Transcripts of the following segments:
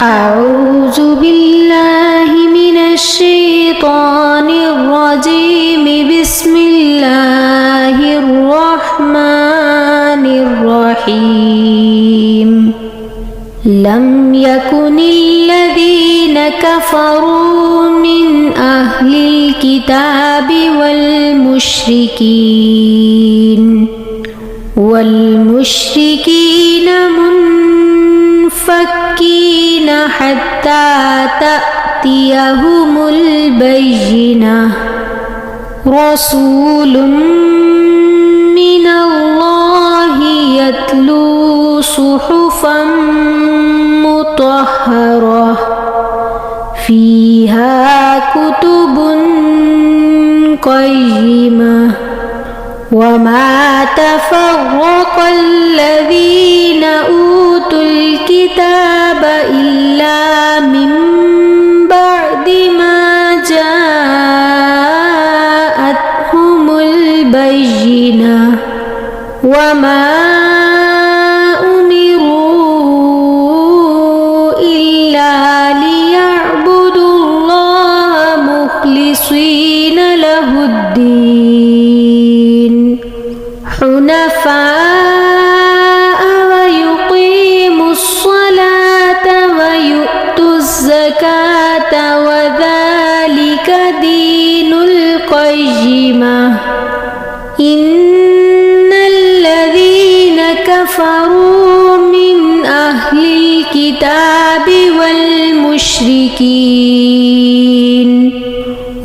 أعوذ بالله من الشيطان الرجيم بسم الله الرحمن الرحيم لم يكن الذين كفروا من أهل الكتاب والمشركين منفكين حتى تأتيهم البينة رسول من الله يتلو صحفا مطهرة فيها كتب قيمة وما تفرق الذين أوتوا الكتاب إلا من بعد ما جاءتهم البينة وما أمروا إلا ليعبدوا الله مخلصين له الدين حنفاء ويقيموا الصلاة ويؤتوا الزكاة وذلك دين القيمة إن الذين كفروا من أهل الكتاب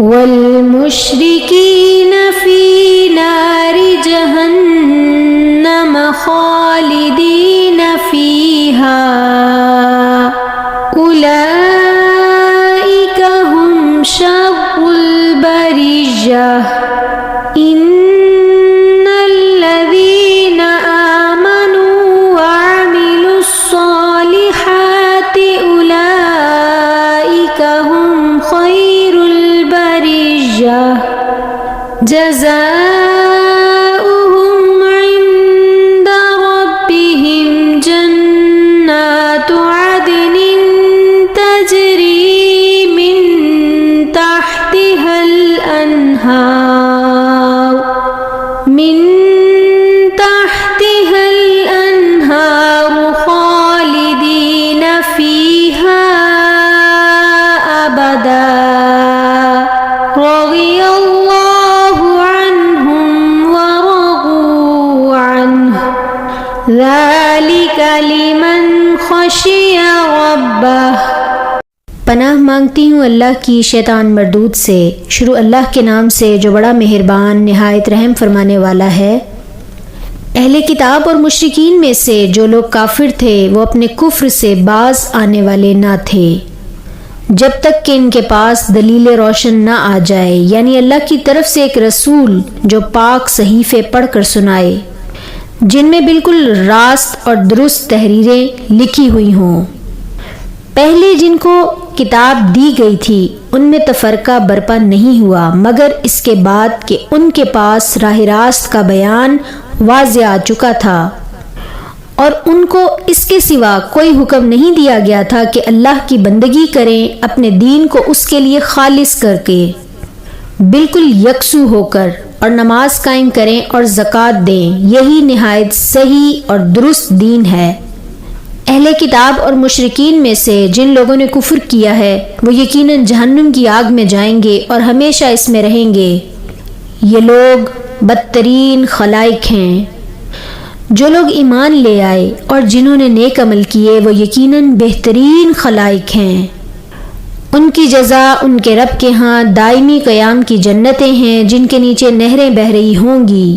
والمشركين في نار جهنم خالدين فيها أولئك هم شر البرية إن الذين آمنوا وعملوا الصالحات أولئك هم خير البرية جزاؤهم عند ربهم جنات عدن تجري من تحتها الأنهار خالدين فيها أبدا رضي الله عنهم ورضوا عنه ذلك لمن خشي ربه۔ پناہ مانگتی ہوں اللہ کی شیطان مردود سے۔ شروع اللہ کے نام سے جو بڑا مہربان نہایت رحم فرمانے والا ہے۔ اہل کتاب اور مشرکین میں سے جو لوگ کافر تھے وہ اپنے کفر سے باز آنے والے نہ تھے جب تک کہ ان کے پاس دلیل روشن نہ آ جائے، یعنی اللہ کی طرف سے ایک رسول جو پاک صحیفے پڑھ کر سنائے جن میں بالکل راست اور درست تحریریں لکھی ہوئی ہوں۔ پہلے جن کو کتاب دی گئی تھی ان میں تفرقہ برپا نہیں ہوا مگر اس کے بعد کہ ان کے پاس راہ راست کا بیان واضح آ چکا تھا، اور ان کو اس کے سوا کوئی حکم نہیں دیا گیا تھا کہ اللہ کی بندگی کریں اپنے دین کو اس کے لیے خالص کر کے، بالکل یکسو ہو کر، اور نماز قائم کریں اور زکوٰۃ دیں، یہی نہایت صحیح اور درست دین ہے۔ اہل کتاب اور مشرکین میں سے جن لوگوں نے کفر کیا ہے وہ یقیناً جہنم کی آگ میں جائیں گے اور ہمیشہ اس میں رہیں گے۔ یہ لوگ بدترین خلائق ہیں۔ جو لوگ ایمان لے آئے اور جنہوں نے نیک عمل کیے وہ یقیناً بہترین خلائق ہیں۔ ان کی جزا ان کے رب کے ہاں دائمی قیام کی جنتیں ہیں جن کے نیچے نہریں بہہ رہی ہوں گی،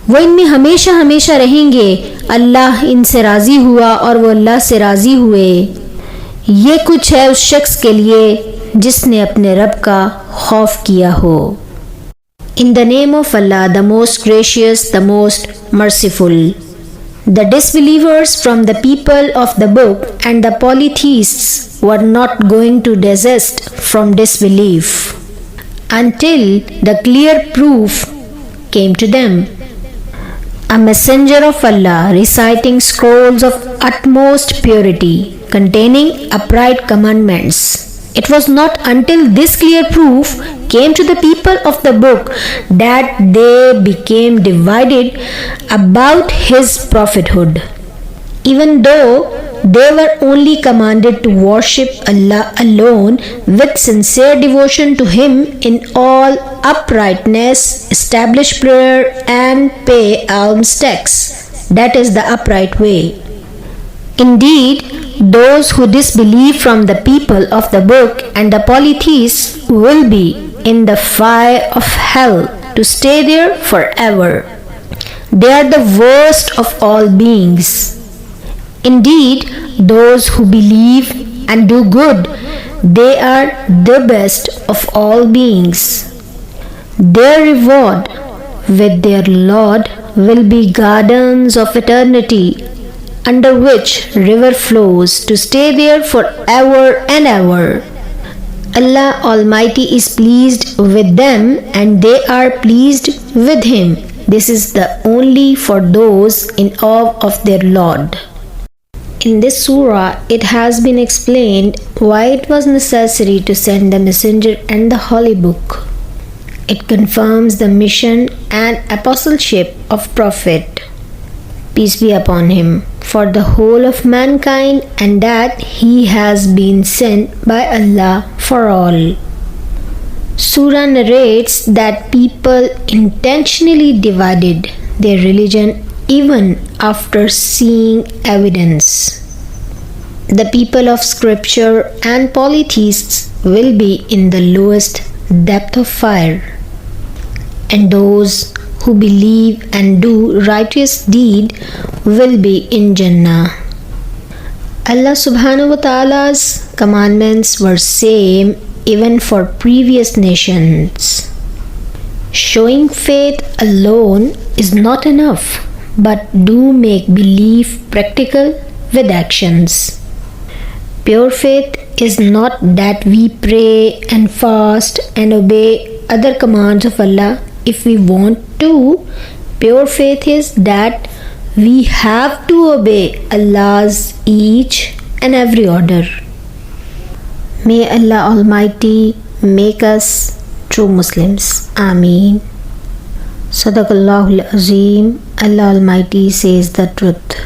وہ ان میں ہمیشہ ہمیشہ رہیں گے۔ اللہ ان سے راضی ہوا اور وہ اللہ سے راضی ہوئے۔ یہ کچھ ہے اس شخص کے لیے جس نے اپنے رب کا خوف کیا ہو۔ In the name of Allah, the most gracious, the most merciful. The disbelievers from the people of the book and the polytheists were not going to desist from disbelief until the clear proof came to them. A messenger of Allah reciting scrolls of utmost purity, containing upright commandments. It was not until this clear proof came to the people of the book that they became divided about his prophethood. Even though they were only commanded to worship Allah alone with sincere devotion to Him in all uprightness, establish prayer and pay alms tax. That is the upright way. Indeed, those who disbelieve from the people of the book and the polytheists will be in the fire of hell to stay there forever. They are the worst of all beings. Indeed, those who believe and do good, they are the best of all beings. Their reward with their Lord will be gardens of eternity, under which river flows to stay there forever and ever. Allah Almighty is pleased with them and they are pleased with Him. This is the only for those in awe of their Lord. In this surah, it has been explained why it was necessary to send the messenger and the holy book. It confirms the mission and apostleship of Prophet, peace be upon him, for the whole of mankind, and that he has been sent by Allah for all. Surah narrates that people intentionally divided their religion even after seeing evidence. The people of scripture and polytheists will be in the lowest depth of fire, and those who believe and do righteous deed will be in Jannah. Allah subhanahu wa ta'ala's commandments were same even for previous nations. Showing faith alone is not enough, but do make belief practical with actions. Pure faith is not that we pray and fast and obey other commands of Allah if we want to. Pure faith is that we have to obey Allah's each and every order. May Allah Almighty make us true Muslims. Ameen. Sadaqallahul Azim. Allah Almighty says the truth.